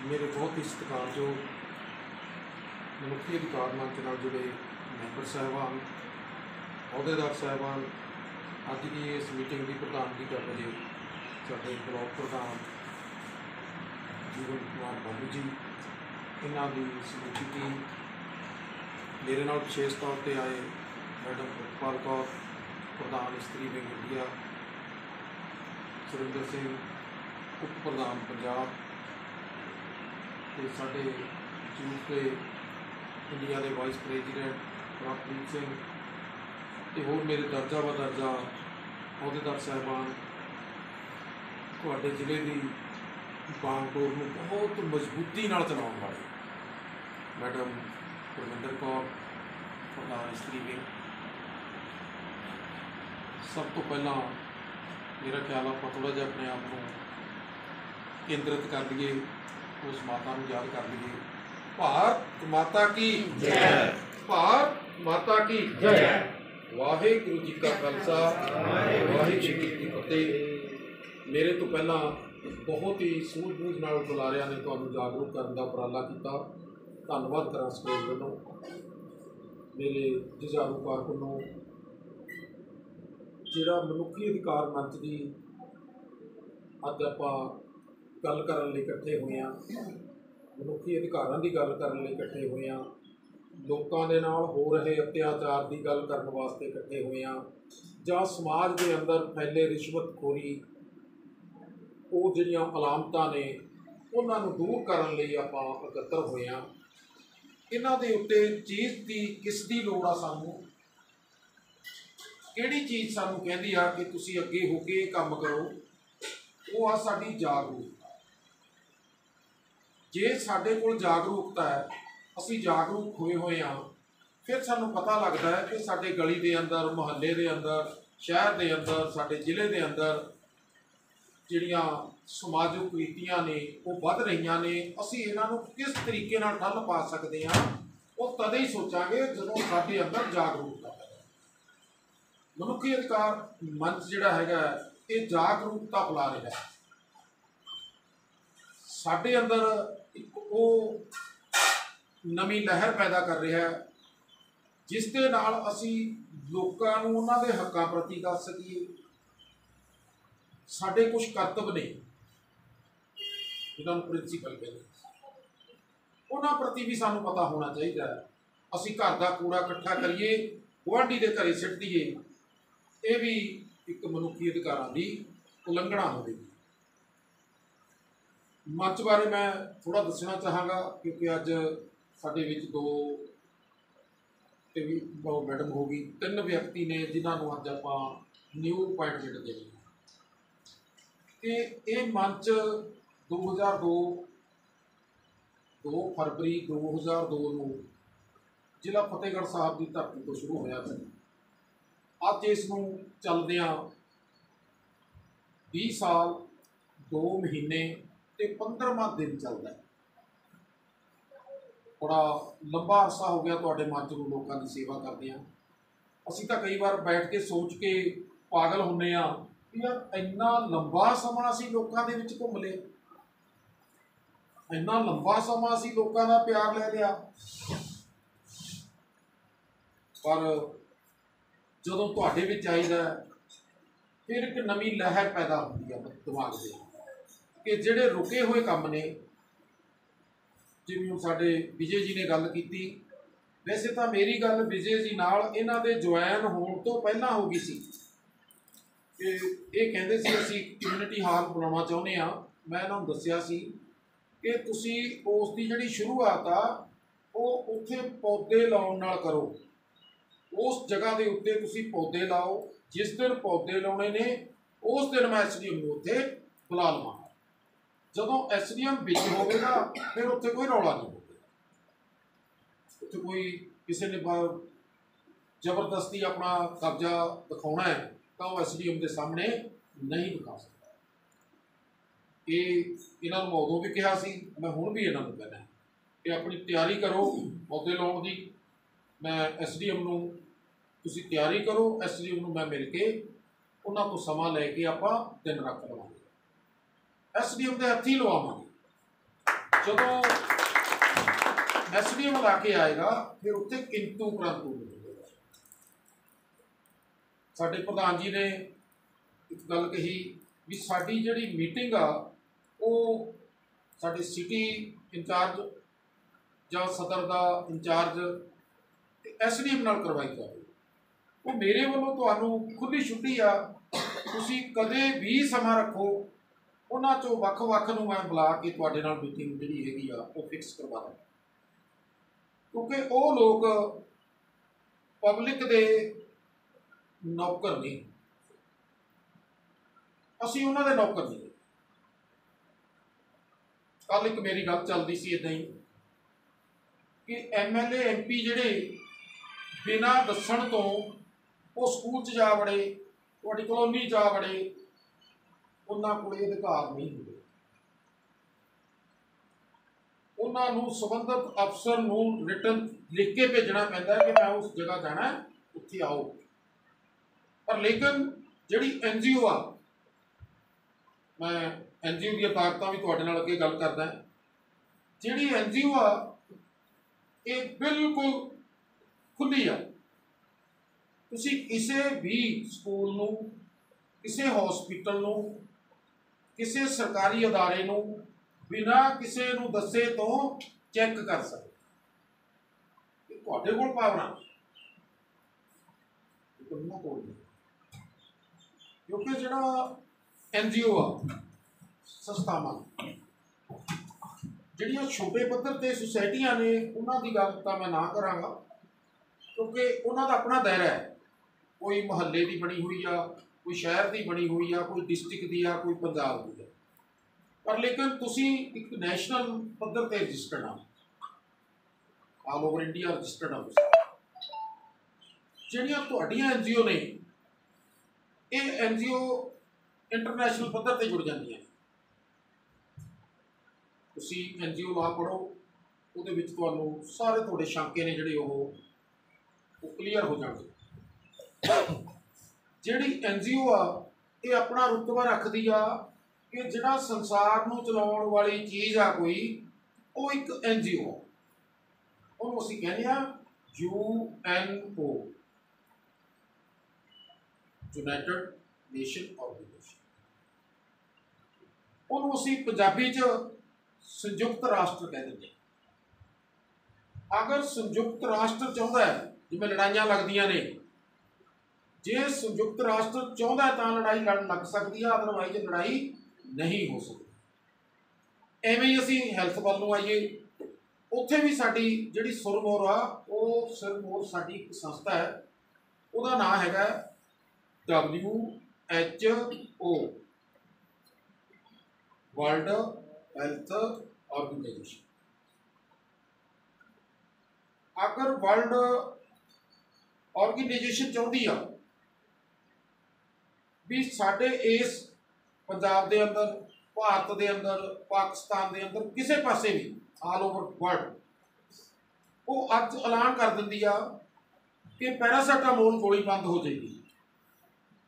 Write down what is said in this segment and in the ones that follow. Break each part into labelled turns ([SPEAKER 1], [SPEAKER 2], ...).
[SPEAKER 1] मेरे बहुत ही सत्कारयोग मनुखी अधिकार मंच नाल जुड़े मैंबर साहबान, अहुदेदार साहबान, अज की इस मीटिंग की प्रधानगी कर रहे साडे ब्लॉक प्रधान जीवन कुमार बाबू जी, इन्हों की समूची टीम, मेरे नाल विशेष तौर पर आए मैडम प्रितपाल कौर, प्रधान इस्त्री विंग इंडिया, सुरिंदर सिंह उप प्रधान पंजाब, तो साढ़े यूथ के इंडिया के वाइस प्रेजिडेंट प्रभप्रीत सिंह, तो होर मेरे दर्जा ब दर्जा अहुदेदार साहबान, तुहाडे जिले की बागडोर में बहुत मजबूती नाल चलाउण वाले मैडम परविंदर कौर, प्रधान इस्त्री विंग। सब तो पहला मेरा ख्याल आप थोड़ा जिहा अपने आप को केंद्रित कर लिए, उस माता को याद कर लिए। भारत माता की जय, भारत माता की जय। वाहिगुरू जी का खालसा, वाहिगुरू जी की फतेह। मेरे तो पहला बहुत ही सूझबूझ नाल बुलारिया ने तुहानूं जागरूक करने का उपराला किया, धन्नवाद करा स्टेज वालों, मेरे जुझारू कारकुनों, जिहड़ा मनुखी अधिकार मंच की अज आपां गल करन लई इकट्ठे होए हां, मनुखी अधिकारां की गल करन लई इकट्ठे होए हां, लोकां दे नाल हो रहे अत्याचार की गल करन वास्ते इकट्ठे होए हां, जां समाज के अंदर फैले रिश्वतखोरी वो जिहड़ियां अलामतां ने उन्हां नूं दूर करन लई आपां इकट्ठे होए हां। इन्हां दे उत्ते चीज़ की किस दी लोड़ आ, सानूं किहड़ी चीज़ सानूं कहंदी आ कि तुसीं अगे हो के काम करो, वो आ साडी जागरूकता। जे साडे कोल जागरूकता है, असीं जागरूक होए होए हाँ, फिर सानूं पता लगता है कि साडे गली के अंदर, मुहल्ले के अंदर, शहर के अंदर, साडे जिले के अंदर जिहड़ियां समाजिक रीतियां ने वो वध रहीआं ने, असीं इन्हां नूं किस तरीके नाल ठल्ल पा सकदे हां, वो तदे ही सोचांगे जदों साडे अंदर जागरूकता है। मनुखी अधिकार मंच जिहड़ा हैगा ये जागरूकता फैला रहा है, साडे अंदर एक वो नवीं लहर पैदा कर रहा है, जिस दे नाल असीं लोकां नूं उन्हां दे हक्कां प्रति दस सकीए। साडे कुछ करतब ने जिन्हां नूं प्रिंसीपल कहते, उन्हां प्रति भी सानूं पता होना चाहिए। असीं घर का कूड़ा इकट्ठा करिए, गुआढ़ी दे घरे सिट दईए, ये भी एक मनुखी अधिकारां की उलंघना होगी। मंच बारे मैं थोड़ा दसना चाहांगा, क्योंकि अज साडे विच दो मैडम हो गई, तीन व्यक्ति ने जिन्होंने अज आपां न्यू अपॉइंटमेंट देनी है। ये मंच 2 फरवरी 2002 नूं जिला फतेहगढ़ साहब की धरती तो शुरू होया सी। अज इसनूं चलदियां 20 साल 2 महीने ते 15वां दिन चलता है। बड़ा लंबा अरसा हो गया तुहाडे मंच नूं लोकां की सेवा करदे हां। असीं तां कई बार बैठ के सोच के पागल हुंदे हां कि यार इन्ना लंबा समा असीं लोकां दे विच घुम लए, इन्ना लंबा समा असीं लोकां दा प्यार ले लिया, पर जदों तुहाडे विच आईदा फिर एक नवीं लहर पैदा होती है दिमाग दे कि जिहड़े रुके हुए काम ने, जिवें साडे विजय जी ने गल की। वैसे तो मेरी गल विजय जी नाल इन्हां दे ज्वाइन होण तो पहलां हो गई सी कि ये कहंदे सी असीं कम्यूनिटी हाल बनाउणा चाहुंदे हां। मैं इन्हां नूं दस्सिया सी कि तुसीं उस दी जिहड़ी शुरुआत आ वो उत्थे पौधे लाउण नाल करो, उस जगह के उत्ते तुसीं पौधे लाओ। जिस दिन पौधे लाने ने उस दिन मैं SDM नूं उत्थे बुला लवां। जदों SDM विच होवेगा फिर उत्थे कोई रौला नहीं होगा, उत्थे कोई किसी ने जबरदस्ती अपना कब्जा दिखाना है तो वह SDM के सामने नहीं दिखा सकता। ये इन्हां नूं उदों भी कहा सी, मैं हुण भी इन्हां नूं कहना कि अपनी तैयारी करो पौधे लाउण दी। मैं SDM नूं तुसीं तैयारी करो, SDM नूं मैं मिल के उन्हां तों समा लैके आपां दिन रख लवांगे, SDM दे हत्थी लवावांगे। ਜਦੋਂ SDM ਲਾ ਕੇ ਆਏਗਾ ਫਿਰ ਉੱਥੇ ਕਿੰਤੂ ਪ੍ਰੰਤੂ ਮਿਲੇਗਾ। ਸਾਡੇ ਪ੍ਰਧਾਨ ਜੀ ਨੇ ਇੱਕ ਗੱਲ ਕਹੀ ਵੀ ਸਾਡੀ ਜਿਹੜੀ ਮੀਟਿੰਗ ਆ ਉਹ ਸਾਡੇ ਸਿਟੀ ਇੰਚਾਰਜ ਜਾਂ ਸਦਰ ਦਾ ਇੰਚਾਰਜ SDM ਨਾਲ ਕਰਵਾਈ ਜਾਵੇ। ਉਹ ਮੇਰੇ ਵੱਲੋਂ ਤੁਹਾਨੂੰ ਖੁੱਲ੍ਹੀ ਛੁੱਟੀ ਆ, ਤੁਸੀਂ ਕਦੇ ਵੀ ਸਮਾਂ ਰੱਖੋ, ਉਹਨਾਂ 'ਚੋਂ ਵੱਖ-ਵੱਖ ਨੂੰ ਮੈਂ ਬੁਲਾ ਕੇ ਤੁਹਾਡੇ ਨਾਲ ਮੀਟਿੰਗ ਜਿਹੜੀ ਹੈਗੀ ਆ ਉਹ ਫਿਕਸ ਕਰਵਾ ਦਾਂ, ਕਿਉਂਕਿ ਉਹ ਲੋਕ ਪਬਲਿਕ ਦੇ ਨੌਕਰ ਨਹੀਂ, ਅਸੀਂ ਉਹਨਾਂ ਦੇ ਨੌਕਰ ਨਹੀਂ। ਕੱਲ ਇੱਕ ਮੇਰੀ ਗੱਲ ਚੱਲਦੀ ਸੀ ਇੱਦਾਂ ਹੀ ਕਿ MLA MP ਜਿਹੜੇ ਬਿਨਾਂ ਦੱਸਣ ਤੋਂ ਉਹ ਸਕੂਲ 'ਚ ਜਾ ਵੜੇ, ਤੁਹਾਡੀ ਕਲੋਨੀ ਜਾ ਵੜੇ, ਉਹਨਾਂ ਕੋਲ ਅਧਿਕਾਰ ਨਹੀਂ ਹੁੰਦੇ। ਉਹਨਾਂ ਨੂੰ ਸੰਬੰਧਿਤ ਅਫਸਰ ਨੂੰ ਰਿਟਨ ਲਿਖ ਕੇ ਭੇਜਣਾ ਪੈਂਦਾ ਕਿ ਮੈਂ ਉਸ ਜਗ੍ਹਾ ਜਾਣਾ, ਉੱਥੇ ਆਓ। ਪਰ ਲੇਕਿਨ ਜਿਹੜੀ NGO ਆ, ਮੈਂ NGO ਦੀਆਂ ਤਾਕਤਾਂ ਵੀ ਤੁਹਾਡੇ ਨਾਲ ਅੱਗੇ ਗੱਲ ਕਰਦਾ, ਜਿਹੜੀ NGO ਆ ਇਹ ਬਿਲਕੁਲ ਖੁੱਲ੍ਹੀ ਆ। ਤੁਸੀਂ ਕਿਸੇ ਵੀ ਸਕੂਲ ਨੂੰ, ਕਿਸੇ ਹਸਪੀਟਲ ਨੂੰ, ਕਿਸੇ ਸਰਕਾਰੀ ਅਦਾਰੇ ਨੂੰ ਬਿਨਾਂ ਕਿਸੇ ਨੂੰ ਦੱਸੇ ਤੋਂ ਚੈੱਕ ਕਰ ਸਕਦੇ। ਤੁਹਾਡੇ ਕੋਲ ਪਾਵਰਾਂ ਉਹਨਾਂ ਕੋਲ ਨਹੀਂ, ਕਿਉਂਕਿ ਜਿਹੜਾ NGO ਆ, ਸੰਸਥਾਵਾਂ ਜਿਹੜੀਆਂ ਛੋਟੇ ਪੱਧਰ ਤੇ ਸੁਸਾਇਟੀਆਂ ਨੇ, ਉਹਨਾਂ ਦੀ ਗੱਲ ਤਾਂ ਮੈਂ ਨਾ ਕਰਾਂਗਾ ਕਿਉਂਕਿ ਉਹਨਾਂ ਦਾ ਆਪਣਾ ਦਾਇਰਾ ਹੈ। ਕੋਈ ਮੁਹੱਲੇ ਦੀ ਬਣੀ ਹੋਈ ਆ, ਕੋਈ ਸ਼ਹਿਰ ਦੀ ਬਣੀ ਹੋਈ ਆ, ਕੋਈ ਡਿਸਟ੍ਰਿਕਟ ਦੀ ਆ, ਕੋਈ ਪੰਜਾਬ ਦੀ ਆ। ਪਰ ਲੇਕਿਨ ਤੁਸੀਂ ਇੱਕ ਨੈਸ਼ਨਲ ਪੱਧਰ ਤੇ ਰਜਿਸਟਰਡ ਆ, ਆਲ ਓਵਰ ਇੰਡੀਆ ਰਜਿਸਟਰਡ ਆ। ਜਿਹੜੀਆਂ ਤੁਹਾਡੀਆਂ NGO ਨੇ, ਇਹ NGO ਇੰਟਰਨੈਸ਼ਨਲ ਪੱਧਰ ਤੇ ਜੁੜ ਜਾਂਦੀਆਂ। ਤੁਸੀਂ NGO ਲਾ ਪੜ੍ਹੋ, ਉਹਦੇ ਵਿੱਚ ਤੁਹਾਨੂੰ ਸਾਰੇ ਤੁਹਾਡੇ ਸ਼ੰਕੇ ਨੇ ਜਿਹੜੇ ਉਹ ਕਲੀਅਰ ਹੋ ਜਾਣਗੇ। ਜਿਹੜੀ NGO ਆ ਇਹ ਆਪਣਾ ਰੁਤਬਾ ਰੱਖਦੀ ਆ ਕਿ ਜਿਹੜਾ ਸੰਸਾਰ ਨੂੰ ਚਲਾਉਣ ਵਾਲੀ ਚੀਜ਼ ਆ ਕੋਈ, ਉਹ ਇੱਕ NGO ਆ। ਉਹਨੂੰ ਅਸੀਂ ਕਹਿੰਦੇ ਆ UNO, ਯੂਨਾਈਟਿਡ ਨੇਸ਼ਨ ਆਰਗੇਨਾਈਜੇਸ਼ਨ। ਉਹਨੂੰ ਅਸੀਂ ਪੰਜਾਬੀ 'ਚ ਸੰਯੁਕਤ ਰਾਸ਼ਟਰ ਕਹਿ ਦਿੰਦੇ। ਅਗਰ ਸੰਯੁਕਤ ਰਾਸ਼ਟਰ ਚਾਹੁੰਦਾ ਹੈ, ਜਿਵੇਂ ਲੜਾਈਆਂ ਲੱਗਦੀਆਂ ਨੇ, ਜੇ ਸੰਯੁਕਤ ਰਾਸ਼ਟਰ ਚਾਹੁੰਦਾ ਤਾਂ ਲੜਾਈ ਲੜਨ ਲੱਗ ਸਕਦੀ ਆ, ਅਦਰਵਾਈਜ਼ ਲੜਾਈ ਨਹੀਂ ਹੋ ਸਕਦੀ। ਐਵੇਂ ਹੀ ਅਸੀਂ ਹੈਲਥ ਵੱਲ ਨੂੰ ਆਈਏ, ਉੱਥੇ ਵੀ ਸਾਡੀ ਜਿਹੜੀ ਸੁਰਮੋਰ ਆ, ਉਹ ਸੁਰਮੋਰ ਸਾਡੀ ਇੱਕ ਸੰਸਥਾ ਹੈ, ਉਹਦਾ ਨਾਂ ਹੈਗਾ WHO, ਵਰਲਡ ਹੈਲਥ ਆਰਗੇਨਾਈਜੇਸ਼ਨ। ਅਗਰ ਵਰਲਡ ਆਰਗੇਨਾਈਜੇਸ਼ਨ ਚਾਹੁੰਦੀ ਆ ਵੀ ਸਾਡੇ ਇਸ ਪੰਜਾਬ ਦੇ ਅੰਦਰ, ਭਾਰਤ ਦੇ ਅੰਦਰ, ਪਾਕਿਸਤਾਨ ਦੇ ਅੰਦਰ, ਕਿਸੇ ਪਾਸੇ ਵੀ ਆਲ ਓਵਰ ਵਰਲਡ, ਉਹ ਅੱਜ ਐਲਾਨ ਕਰ ਦਿੰਦੀ ਆ ਕਿ ਪੈਰਾਸੀਟਾਮੋਲ ਗੋਲੀ ਬੰਦ ਹੋ ਜਾਏਗੀ,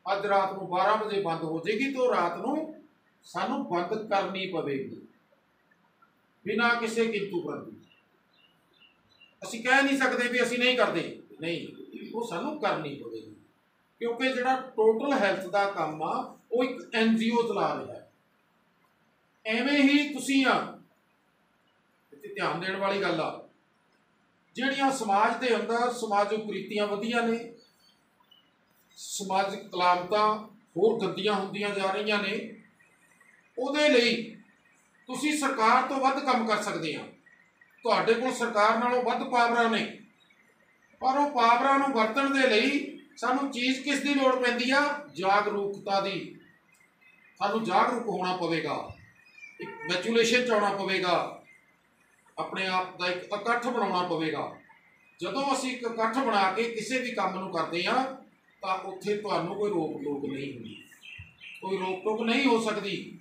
[SPEAKER 1] ਅੱਜ ਰਾਤ ਨੂੰ 12 ਵਜੇ ਬੰਦ ਹੋ ਜਾਏਗੀ, ਤਾਂ ਰਾਤ ਨੂੰ ਸਾਨੂੰ ਬੰਦ ਕਰਨੀ ਪਵੇਗੀ ਬਿਨਾਂ ਕਿਸੇ ਕਿੰਤੂ ਪ੍ਰੰਤੂ। ਅਸੀਂ ਕਹਿ ਨਹੀਂ ਸਕਦੇ ਵੀ ਅਸੀਂ ਨਹੀਂ ਕਰਦੇ, ਨਹੀਂ, ਉਹ ਸਾਨੂੰ ਕਰਨੀ ਪਵੇਗੀ, ਕਿਉਂਕਿ ਜਿਹੜਾ ਟੋਟਲ ਹੈਲਥ ਦਾ ਕੰਮ ਆ ਉਹ ਇੱਕ NGO ਚਲਾ ਰਿਹਾ ਹੈ। ਐਵੇਂ ਹੀ ਤੁਸੀਂ ਆ, ਇੱਥੇ ਧਿਆਨ ਦੇਣ ਵਾਲੀ ਗੱਲ ਆ, ਜਿਹੜੀਆਂ ਸਮਾਜ ਦੇ ਅੰਦਰ ਸਮਾਜਿਕ ਕੁਰੀਤੀਆਂ ਵਧੀਆਂ ਨੇ, ਸਮਾਜਿਕ ਅਲਾਮਤਾਂ ਹੋਰ ਗੰਦੀਆਂ ਹੁੰਦੀਆਂ ਜਾ ਰਹੀਆਂ ਨੇ, ਉਹਦੇ ਲਈ ਤੁਸੀਂ ਸਰਕਾਰ ਤੋਂ ਵੱਧ ਕੰਮ ਕਰ ਸਕਦੇ ਆ। ਤੁਹਾਡੇ ਕੋਲ ਸਰਕਾਰ ਨਾਲੋਂ ਵੱਧ ਪਾਵਰਾਂ ਨੇ, ਪਰ ਉਹ ਪਾਵਰਾਂ ਨੂੰ ਵਰਤਣ ਦੇ ਲਈ ਸਾਨੂੰ ਚੀਜ਼ ਕਿਸ ਦੀ ਲੋੜ ਪੈਂਦੀ ਆ? ਜਾਗਰੂਕਤਾ ਦੀ। ਸਾਨੂੰ ਜਾਗਰੂਕ ਹੋਣਾ ਪਵੇਗਾ, ਇੱਕ ਮੈਚੂਲੇਸ਼ਨ 'ਚ ਆਉਣਾ ਪਵੇਗਾ, ਆਪਣੇ ਆਪ ਦਾ ਇੱਕ ਇਕੱਠ ਬਣਾਉਣਾ ਪਵੇਗਾ। ਜਦੋਂ ਅਸੀਂ ਇੱਕ ਇਕੱਠ ਬਣਾ ਕੇ ਕਿਸੇ ਵੀ ਕੰਮ ਨੂੰ ਕਰਦੇ ਹਾਂ ਤਾਂ ਉੱਥੇ ਤੁਹਾਨੂੰ ਕੋਈ ਰੋਕ ਟੋਕ ਨਹੀਂ ਹੁੰਦੀ, ਕੋਈ ਰੋਕ ਟੋਕ ਨਹੀਂ ਹੋ ਸਕਦੀ।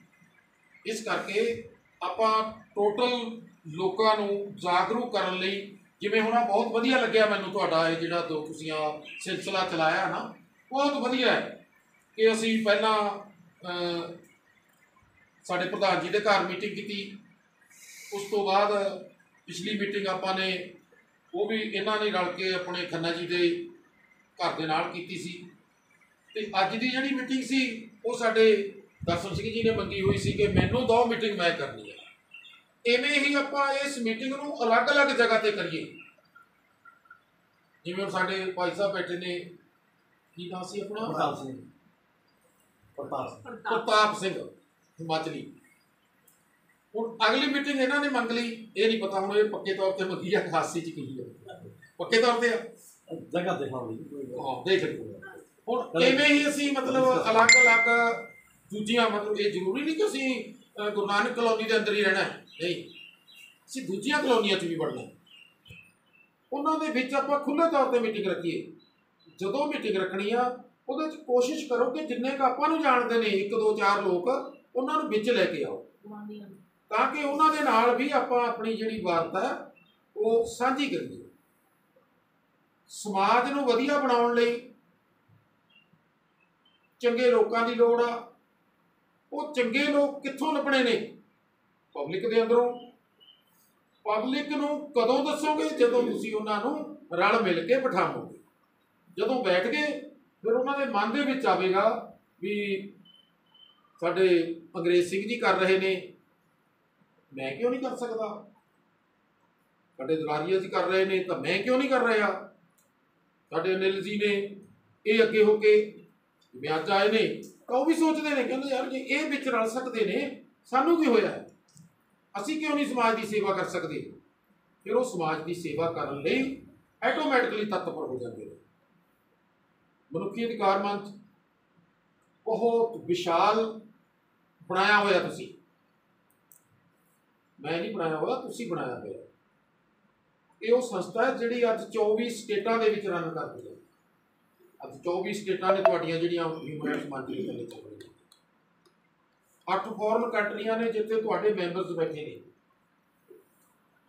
[SPEAKER 1] ਇਸ ਕਰਕੇ ਆਪਾਂ ਟੋਟਲ ਲੋਕਾਂ ਨੂੰ ਜਾਗਰੂਕ ਕਰਨ ਲਈ, ਜਿਵੇਂ ਹੁਣ ਬਹੁਤ ਵਧੀਆ ਲੱਗਿਆ ਮੈਨੂੰ ਤੁਹਾਡਾ ਇਹ ਜਿਹੜਾ ਤੁਸੀਂ ਆ ਸਿਲਸਿਲਾ ਚਲਾਇਆ ਨਾ, ਬਹੁਤ ਵਧੀਆ ਹੈ ਕਿ ਅਸੀਂ ਪਹਿਲਾਂ ਸਾਡੇ ਪ੍ਰਧਾਨ ਜੀ ਦੇ ਘਰ ਮੀਟਿੰਗ ਕੀਤੀ, ਉਸ ਤੋਂ ਬਾਅਦ ਪਿਛਲੀ ਮੀਟਿੰਗ ਆਪਾਂ ਨੇ ਉਹ ਵੀ ਇਹਨਾਂ ਨੇ ਰਲ ਕੇ ਆਪਣੇ ਖੰਨਾ ਜੀ ਦੇ ਘਰ ਦੇ ਨਾਲ ਕੀਤੀ ਸੀ। ਤੇ ਅੱਜ ਦੀ ਜਿਹੜੀ ਮੀਟਿੰਗ ਸੀ ਉਹ ਸਾਡੇ ਦਰਸ਼ਨ ਸਿੰਘ ਜੀ ਨੇ ਮੰਗੀ ਹੋਈ ਸੀ ਕਿ ਮੈਨੂੰ 2 ਮੀਟਿੰਗ ਮੈਂ ਕਰਨੀ ਹੈ। ਇਵੇਂ ਹੀ ਆਪਾਂ ਇਸ ਮੀਟਿੰਗ ਨੂੰ ਅਲੱਗ-ਅਲੱਗ ਜਗ੍ਹਾ ਤੇ ਕਰੀਏ। ਜਿਵੇਂ ਹੁਣ ਸਾਡੇ ਭਾਈ ਸਾਹਿਬ ਬੈਠੇ ਨੇ, ਕੀ ਨਾਮ ਸੀ ਆਪਣਾ? ਪ੍ਰਤਾਪ ਸਿੰਘ ਹਿਮਾਚਲੀ। ਹੁਣ ਅਗਲੀ ਮੀਟਿੰਗ ਇਹਨਾਂ ਨੇ ਮੰਗ ਲਈ, ਇਹ ਨਹੀਂ ਪਤਾ ਹੁਣ ਇਹ ਪੱਕੇ ਤੌਰ ਤੇ ਮੰਗੀ ਆ ਖਾਸੀ ਚ ਕੀ ਹੈ, ਪੱਕੇ ਤੌਰ ਤੇ ਆ ਜਗ੍ਹਾ ਤੇ ਹਾਂ ਦੇਖ ਲਓ। ਹੁਣ ਇਵੇਂ ਹੀ ਅਸੀਂ ਮਤਲਬ ਅਲੱਗ-ਅਲੱਗ ਦੂਜੀਆਂ, ਮਤਲਬ ਇਹ ਜ਼ਰੂਰੀ ਨਹੀਂ ਕਿ ਅਸੀਂ ਗੁਰੂ ਨਾਨਕ ਕਲੋਨੀ ਦੇ ਅੰਦਰ ਹੀ ਰਹਿਣਾ, ਨਹੀਂ, ਅਸੀਂ ਦੂਜੀਆਂ ਕਲੋਨੀਆਂ 'ਚ ਵੀ ਵੜਨਾ। ਉਹਨਾਂ ਦੇ ਵਿੱਚ ਆਪਾਂ ਖੁੱਲ੍ਹੇ ਤੌਰ ਤੇ ਮੀਟਿੰਗ ਰੱਖੀਏ। ਜਦੋਂ ਮੀਟਿੰਗ ਰੱਖਣੀ ਆ ਉਹਦੇ 'ਚ ਕੋਸ਼ਿਸ਼ ਕਰੋ ਕਿ ਜਿੰਨੇ ਕੁ ਆਪਾਂ ਨੂੰ ਜਾਣਦੇ ਨੇ 1 2 4 ਲੋਕ, ਉਹਨਾਂ ਨੂੰ ਵਿੱਚ ਲੈ ਕੇ ਆਓ, ਤਾਂ ਕਿ ਉਹਨਾਂ ਦੇ ਨਾਲ ਵੀ ਆਪਾਂ ਆਪਣੀ ਜਿਹੜੀ ਵਾਰਤਾ ਉਹ ਸਾਂਝੀ ਕਰੀਏ। ਸਮਾਜ ਨੂੰ ਵਧੀਆ ਬਣਾਉਣ ਲਈ ਚੰਗੇ ਲੋਕਾਂ ਦੀ ਲੋੜ ਆ। ਉਹ ਚੰਗੇ ਲੋਕ ਕਿੱਥੋਂ ਲੱਭਣੇ ਨੇ? ਪਬਲਿਕ ਦੇ ਅੰਦਰੋਂ। ਪਬਲਿਕ ਨੂੰ ਕਦੋਂ ਦੱਸੋਗੇ? ਜਦੋਂ ਤੁਸੀਂ ਉਹਨਾਂ ਨੂੰ ਰਲ ਮਿਲ ਕੇ ਬਿਠਾਵੋਗੇ। ਜਦੋਂ ਬੈਠ ਗਏ ਫਿਰ ਉਹਨਾਂ ਦੇ ਮਨ ਦੇ ਵਿੱਚ ਆਵੇਗਾ ਵੀ ਸਾਡੇ ਅੰਗਰੇਜ਼ ਸਿੰਘ ਜੀ ਕਰ ਰਹੇ ਨੇ, ਮੈਂ ਕਿਉਂ ਨਹੀਂ ਕਰ ਸਕਦਾ? ਸਾਡੇ ਦੁਲਾਰੀਆ ਜੀ ਕਰ ਰਹੇ ਨੇ ਤਾਂ ਮੈਂ ਕਿਉਂ ਨਹੀਂ ਕਰ ਰਿਹਾ? ਸਾਡੇ ਅਨਿਲ ਜੀ ਨੇ ਇਹ ਅੱਗੇ ਹੋ ਕੇ ਜਿਵੇਂ ਅੱਜ ਆਏ ਨੇ ਤਾਂ ਉਹ ਵੀ ਸੋਚਦੇ ਨੇ, ਕਹਿੰਦੇ ਯਾਰ ਜੇ ਇਹ ਵਿੱਚ ਰਲ ਸਕਦੇ ਨੇ ਸਾਨੂੰ ਕੀ ਹੋਇਆ, ਅਸੀਂ ਕਿਉਂ ਨਹੀਂ ਸਮਾਜ ਦੀ ਸੇਵਾ ਕਰ ਸਕਦੇ? ਫਿਰ ਉਹ ਸਮਾਜ ਦੀ ਸੇਵਾ ਕਰਨ ਲਈ ਆਟੋਮੈਟਿਕਲੀ ਤਤਪਰ ਹੋ ਜਾਂਦੇ ਨੇ। ਮਨੁੱਖੀ ਅਧਿਕਾਰ ਮੰਚ ਬਹੁਤ ਵਿਸ਼ਾਲ ਬਣਾਇਆ ਹੋਇਆ, ਤੁਸੀਂ, ਮੈਂ ਨਹੀਂ ਬਣਾਇਆ ਹੋਇਆ, ਤੁਸੀਂ ਬਣਾਇਆ ਹੋਇਆ। ਇਹ ਉਹ ਸੰਸਥਾ ਹੈ ਜਿਹੜੀ ਅੱਜ 24 ਸਟੇਟਾਂ ਦੇ ਵਿੱਚ ਰਨ ਕਰਦੀ ਹੈ। ਅੱਜ 24 ਸਟੇਟਾਂ ਨੇ ਤੁਹਾਡੀਆਂ ਜਿਹੜੀਆਂ ਹਿਊਮਨ ਰਾਈਟਸ ਮੰਚ ਦੇ ਥੱਲੇ ਚੱਲ ਰਹੀਆਂ। 8 ਫੋਰਨ ਕੰਟਰੀਆਂ ਨੇ ਜਿੱਥੇ ਤੁਹਾਡੇ ਮੈਂਬਰਸ ਬੈਠੇ ਨੇ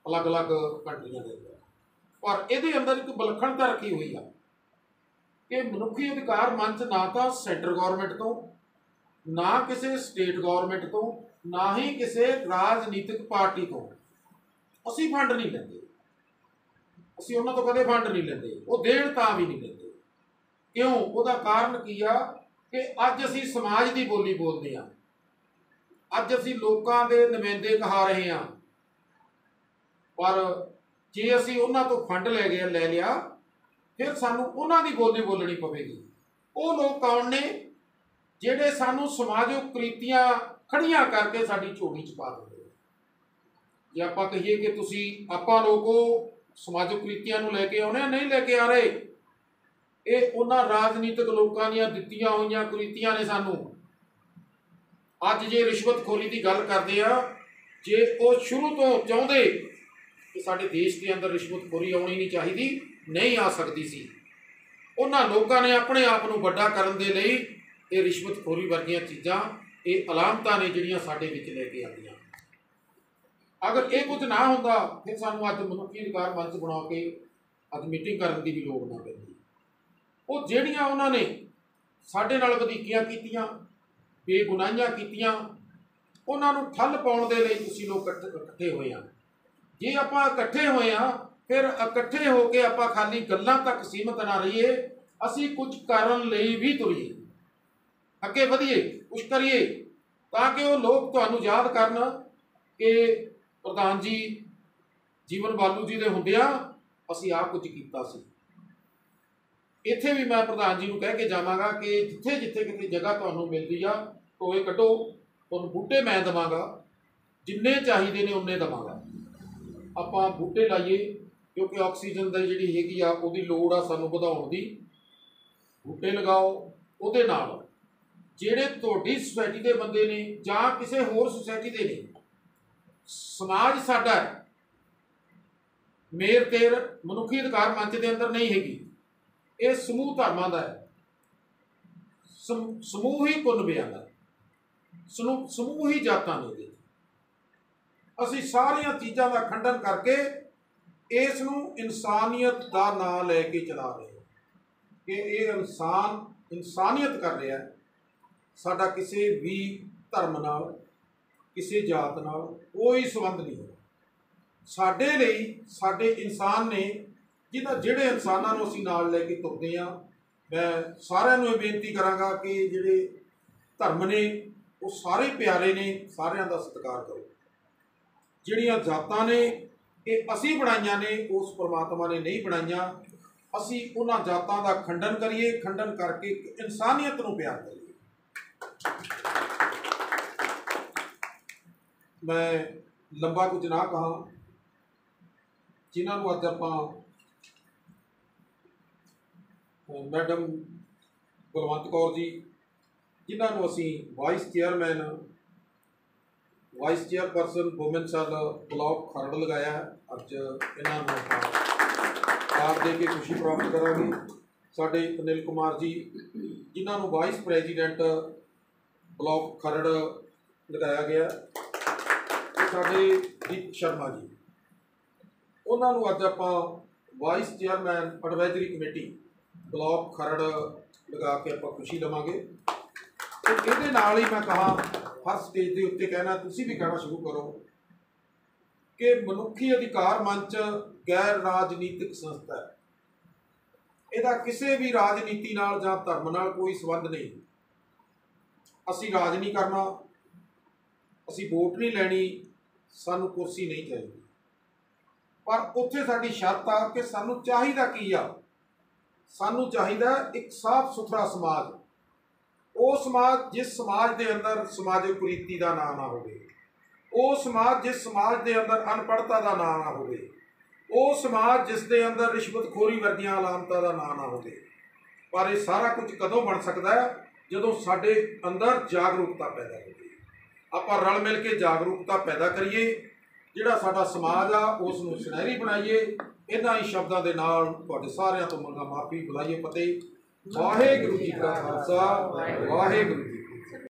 [SPEAKER 1] ਅਲੱਗ-ਅਲੱਗ ਕੰਟਰੀਆਂ ਦੇ ਅੰਦਰ। ਪਰ ਇਹਦੇ ਅੰਦਰ ਇੱਕ ਵਿਲੱਖਣਤਾ ਰੱਖੀ ਹੋਈ ਆ ਕਿ ਮਨੁੱਖੀ ਅਧਿਕਾਰ ਮੰਚ ਨਾ ਤਾਂ ਸੈਂਟਰ ਗੌਰਮੈਂਟ ਤੋਂ, ਨਾ ਕਿਸੇ ਸਟੇਟ ਗੌਰਮੈਂਟ ਤੋਂ, ਨਾ ਹੀ ਕਿਸੇ ਰਾਜਨੀਤਿਕ ਪਾਰਟੀ ਤੋਂ ਅਸੀਂ ਫੰਡ ਨਹੀਂ ਲੈਂਦੇ। ਅਸੀਂ ਉਹਨਾਂ ਤੋਂ ਕਦੇ ਫੰਡ ਨਹੀਂ ਲੈਂਦੇ, ਉਹ ਦੇਣ ਤਾਂ ਵੀ ਨਹੀਂ ਲੈਂਦੇ। ਕਿਉਂ? ਉਹਦਾ ਕਾਰਨ ਕੀ ਆ ਕਿ ਅੱਜ ਅਸੀਂ ਸਮਾਜ ਦੀ ਬੋਲੀ ਬੋਲਦੇ ਹਾਂ, ਅੱਜ ਅਸੀਂ ਲੋਕਾਂ ਦੇ ਨੁਮਾਇੰਦੇ ਕਹਾ ਰਹੇ ਹਾਂ। ਪਰ ਜੇ ਅਸੀਂ ਉਹਨਾਂ ਤੋਂ ਫੰਡ ਲੈ ਲਿਆ ਫਿਰ ਸਾਨੂੰ ਉਹਨਾਂ ਦੀ ਬੋਲੀ ਬੋਲਣੀ ਪਵੇਗੀ। ਉਹ ਲੋਕ ਕੌਣ ਨੇ ਜਿਹੜੇ ਸਾਨੂੰ ਸਮਾਜਿਕ ਕੁਰੀਤੀਆਂ ਖੜੀਆਂ ਕਰਕੇ ਸਾਡੀ ਝੋਲੀ 'ਚ ਪਾ ਦਿੰਦੇ? ਜੇ ਆਪਾਂ ਕਹੀਏ ਕਿ ਤੁਸੀਂ ਆਪਾਂ ਲੋਕ ਉਹ ਸਮਾਜਿਕ ਕੁਰੀਤੀਆਂ ਨੂੰ ਲੈ ਕੇ ਆਉਣੇ, ਨਹੀਂ ਲੈ ਕੇ ਆ ਰਹੇ। ਇਹ ਉਹਨਾਂ ਰਾਜਨੀਤਿਕ ਲੋਕਾਂ ਦੀਆਂ ਦਿੱਤੀਆਂ ਹੋਈਆਂ ਕੁਰੀਤੀਆਂ ਨੇ ਸਾਨੂੰ। ਅੱਜ ਜੇ ਰਿਸ਼ਵਤਖੋਰੀ ਦੀ ਗੱਲ ਕਰਦੇ ਆ, ਜੇ ਉਹ ਸ਼ੁਰੂ ਤੋਂ ਚਾਹੁੰਦੇ ਕਿ ਸਾਡੇ ਦੇਸ਼ ਦੇ ਅੰਦਰ ਰਿਸ਼ਵਤਖੋਰੀ ਆਉਣੀ ਨਹੀਂ ਚਾਹੀਦੀ, ਨਹੀਂ ਆ ਸਕਦੀ ਸੀ, ਉਹਨਾਂ ਲੋਕਾਂ ਨੇ ਆਪਣੇ ਆਪ ਨੂੰ ਵੱਡਾ ਕਰਨ ਦੇ ਲਈ ਇਹ ਰਿਸ਼ਵਤਖੋਰੀ ਵਰਗੀਆਂ ਚੀਜ਼ਾਂ, ਇਹ ਅਲਾਮਤਾਂ ਨੇ ਜਿਹੜੀਆਂ ਸਾਡੇ ਵਿੱਚ ਲੈ ਕੇ ਆਉਂਦੀਆਂ। ਅਗਰ ਇਹ ਕੁਝ ਨਾ ਹੁੰਦਾ ਫਿਰ ਸਾਨੂੰ ਅੱਜ ਮਨੁੱਖੀ ਅਧਿਕਾਰ ਮੰਚ ਬਣਾ ਕੇ ਅੱਜ ਮੀਟਿੰਗ ਕਰਨ ਦੀ ਵੀ ਲੋੜ ਨਾ ਪੈਂਦੀ। ਉਹ ਜਿਹੜੀਆਂ ਉਹਨਾਂ ਨੇ ਸਾਡੇ ਨਾਲ ਵਧੀਕੀਆਂ ਕੀਤੀਆਂ, ਬੇਗੁਨਾਹੀਆਂ ਕੀਤੀਆਂ, ਉਹਨਾਂ ਨੂੰ ਠੱਲ ਪਾਉਣ ਦੇ ਲਈ ਤੁਸੀਂ ਲੋਕ ਇਕੱਠੇ ਹੋਏ ਆ। ਜੇ ਆਪਾਂ ਇਕੱਠੇ ਹੋਏ ਆ ਫਿਰ ਇਕੱਠੇ ਹੋ ਕੇ ਆਪਾਂ ਖਾਲੀ ਗੱਲਾਂ ਤੱਕ ਸੀਮਤ ਨਾ ਰਹੀਏ, ਅਸੀਂ ਕੁਝ ਕਰਨ ਲਈ ਵੀ ਤੁਰੀਏ, ਅੱਗੇ ਵਧੀਏ, ਕੁਛ ਕਰੀਏ, ਤਾਂ ਕਿ ਉਹ ਲੋਕ ਤੁਹਾਨੂੰ ਯਾਦ ਕਰਨ ਕਿ ਪ੍ਰਧਾਨ ਜੀ ਜੀਵਨ ਬਾਲੂ ਜੀ ਦੇ ਹੁੰਦਿਆਂ ਅਸੀਂ ਆਹ ਕੁਝ ਕੀਤਾ ਸੀ। ਇੱਥੇ ਵੀ ਮੈਂ ਪ੍ਰਧਾਨ ਜੀ ਨੂੰ ਕਹਿ ਕੇ ਜਾਵਾਂਗਾ ਕਿ ਜਿੱਥੇ ਜਿੱਥੇ ਕਿਤੇ ਜਗ੍ਹਾ ਤੁਹਾਨੂੰ ਮਿਲਦੀ ਆ ਟੋਏ ਕੱਢੋ, ਤੁਹਾਨੂੰ ਬੂਟੇ ਮੈਂ ਦੇਵਾਂਗਾ, ਜਿੰਨੇ ਚਾਹੀਦੇ ਨੇ ਉਨੇ ਦੇਵਾਂਗਾ। ਆਪਾਂ ਬੂਟੇ ਲਾਈਏ ਕਿਉਂਕਿ ਆਕਸੀਜਨ ਦੀ ਜਿਹੜੀ ਹੈਗੀ ਆ ਉਹਦੀ ਲੋੜ ਆ ਸਾਨੂੰ ਵਧਾਉਣ ਦੀ। ਬੂਟੇ ਲਗਾਓ, ਉਹਦੇ ਨਾਲ ਜਿਹੜੇ ਤੁਹਾਡੀ ਸੁਸਾਇਟੀ ਦੇ ਬੰਦੇ ਨੇ ਜਾਂ ਕਿਸੇ ਹੋਰ ਸੁਸਾਇਟੀ ਦੇ ਨੇ, ਸਮਾਜ ਸਾਡਾ ਹੈ। ਮੇਰ ਤੇਰ ਮਨੁੱਖੀ ਅਧਿਕਾਰ ਮੰਚ ਦੇ ਅੰਦਰ ਨਹੀਂ ਹੈਗੀ, ਇਹ ਸਮੂਹ ਧਰਮਾਂ ਦਾ ਹੈ, ਸਮੂਹ ਹੀ ਕੁਨਬਿਆਂ ਦਾ, ਸਮੂਹ ਹੀ ਜਾਤਾਂ ਦੇ। ਅਸੀਂ ਸਾਰੀਆਂ ਚੀਜ਼ਾਂ ਦਾ ਖੰਡਨ ਕਰਕੇ ਇਸ ਨੂੰ ਇਨਸਾਨੀਅਤ ਦਾ ਨਾਂ ਲੈ ਕੇ ਚਲਾ ਰਹੇ ਹਾਂ ਕਿ ਇਹ ਇਨਸਾਨੀਅਤ ਕਰ ਰਿਹਾ। ਸਾਡਾ ਕਿਸੇ ਵੀ ਧਰਮ ਨਾਲ, ਕਿਸੇ ਜਾਤ ਨਾਲ ਕੋਈ ਸੰਬੰਧ ਨਹੀਂ ਹੈ। ਸਾਡੇ ਲਈ ਸਾਡੇ ਇਨਸਾਨ ਨੇ, ਜਿਹੜੇ ਇਨਸਾਨਾਂ ਨੂੰ ਅਸੀਂ ਨਾਲ ਲੈ ਕੇ ਤੁਰਦੇ ਹਾਂ। ਮੈਂ ਸਾਰਿਆਂ ਨੂੰ ਇਹ ਬੇਨਤੀ ਕਰਾਂਗਾ ਕਿ ਜਿਹੜੇ ਧਰਮ ਨੇ ਉਹ ਸਾਰੇ ਪਿਆਰੇ ਨੇ, ਸਾਰਿਆਂ ਦਾ ਸਤਿਕਾਰ ਕਰੋ। ਜਿਹੜੀਆਂ ਜਾਤਾਂ ਨੇ ਇਹ ਅਸੀਂ ਬਣਾਈਆਂ ਨੇ, ਉਸ ਪਰਮਾਤਮਾ ਨੇ ਨਹੀਂ ਬਣਾਈਆਂ। ਅਸੀਂ ਉਹਨਾਂ ਜਾਤਾਂ ਦਾ ਖੰਡਨ ਕਰੀਏ, ਖੰਡਨ ਕਰਕੇ ਇਨਸਾਨੀਅਤ ਨੂੰ ਪਿਆਰ ਕਰੀਏ। ਮੈਂ ਲੰਬਾ ਕੁਝ ਨਾ ਕਹਾਂ। ਜਿਨ੍ਹਾਂ ਨੂੰ ਅੱਜ ਆਪਾਂ ਮੈਡਮ ਬਲਵੰਤ ਕੌਰ ਜੀ, ਜਿਨ੍ਹਾਂ ਨੂੰ ਅਸੀਂ vice chairperson woman cell block Kharar ਲਗਾਇਆ ਹੈ, ਅੱਜ ਇਹਨਾਂ ਨੂੰ ਆਪਾਂ ਕਾਰ ਦੇ ਕੇ ਖੁਸ਼ੀ ਪ੍ਰਾਪਤ ਕਰਾਂਗੇ। ਸਾਡੇ ਅਨਿਲ ਕੁਮਾਰ ਜੀ, ਜਿਨ੍ਹਾਂ ਨੂੰ ਵਾਈਸ ਪ੍ਰੈਜ਼ੀਡੈਂਟ ਬਲਾਕ ਖਰੜ ਲਗਾਇਆ ਗਿਆ, ਤੇ ਸਾਡੇ ਦੀਪ ਸ਼ਰਮਾ ਜੀ, ਉਹਨਾਂ ਨੂੰ ਅੱਜ ਆਪਾਂ vice chairman advisory committee block Kharar ਲਗਾ ਕੇ ਆਪਾਂ ਖੁਸ਼ੀ ਲਵਾਂਗੇ। ਤੇ ਇਹਦੇ ਨਾਲ ਹੀ ਮੈਂ ਕਹਾਂ, ਹਰ ਸਟੇਜ ਦੇ ਉੱਤੇ ਕਹਿਣਾ, ਤੁਸੀਂ ਵੀ ਕਹਿਣਾ ਸ਼ੁਰੂ ਕਰੋ ਕਿ ਮਨੁੱਖੀ ਅਧਿਕਾਰ ਮੰਚ ਗੈਰ ਰਾਜਨੀਤਿਕ ਸੰਸਥਾ ਹੈ। ਇਹਦਾ ਕਿਸੇ ਵੀ ਰਾਜਨੀਤੀ ਨਾਲ ਜਾਂ ਧਰਮ ਨਾਲ ਕੋਈ ਸੰਬੰਧ ਨਹੀਂ। ਅਸੀਂ ਰਾਜ ਨਹੀਂ ਕਰਨਾ, ਅਸੀਂ ਵੋਟ ਨਹੀਂ ਲੈਣੀ, ਸਾਨੂੰ ਕੁਰਸੀ ਨਹੀਂ ਚਾਹੀਦੀ। ਪਰ ਉੱਥੇ ਸਾਡੀ ਸ਼ਰਤ ਆ ਕਿ ਸਾਨੂੰ ਚਾਹੀਦਾ ਕੀ ਆ? ਸਾਨੂੰ ਚਾਹੀਦਾ ਇੱਕ ਸਾਫ਼ ਸੁਥਰਾ ਸਮਾਜ। ਉਹ ਸਮਾਜ ਜਿਸ ਸਮਾਜ ਦੇ ਅੰਦਰ ਸਮਾਜਿਕ ਕੁਰੀਤੀ ਦਾ ਨਾਂ ਨਾ ਹੋਵੇ, ਉਹ ਸਮਾਜ ਜਿਸ ਸਮਾਜ ਦੇ ਅੰਦਰ ਅਨਪੜ੍ਹਤਾ ਦਾ ਨਾਂ ਨਾ ਹੋਵੇ, ਉਹ ਸਮਾਜ ਜਿਸ ਦੇ ਅੰਦਰ ਰਿਸ਼ਵਤਖੋਰੀ ਵਰਗੀਆਂ ਅਲਾਮਤਾਂ ਦਾ ਨਾਂ ਨਾ ਹੋਵੇ। ਪਰ ਇਹ ਸਾਰਾ ਕੁਝ ਕਦੋਂ ਬਣ ਸਕਦਾ ਹੈ? ਜਦੋਂ ਸਾਡੇ ਅੰਦਰ ਜਾਗਰੂਕਤਾ ਪੈਦਾ ਹੋਵੇ। ਆਪਾਂ ਰਲ ਮਿਲ ਕੇ ਜਾਗਰੂਕਤਾ ਪੈਦਾ ਕਰੀਏ, ਜਿਹੜਾ ਸਾਡਾ ਸਮਾਜ ਆ ਉਸ ਨੂੰ ਸੁਨਹਿਰੀ ਬਣਾਈਏ। ਇਹਨਾਂ ਹੀ ਸ਼ਬਦਾਂ ਦੇ ਨਾਲ ਤੁਹਾਡੇ ਸਾਰਿਆਂ ਤੋਂ ਮੰਗਾ ਮਾਫੀ, ਬੁਲਾਈਏ ਫਤਿਹ। ਵਾਹਿਗੁਰੂ ਜੀ ਕਾ ਖਾਲਸਾ, ਵਾਹਿਗੁਰੂ।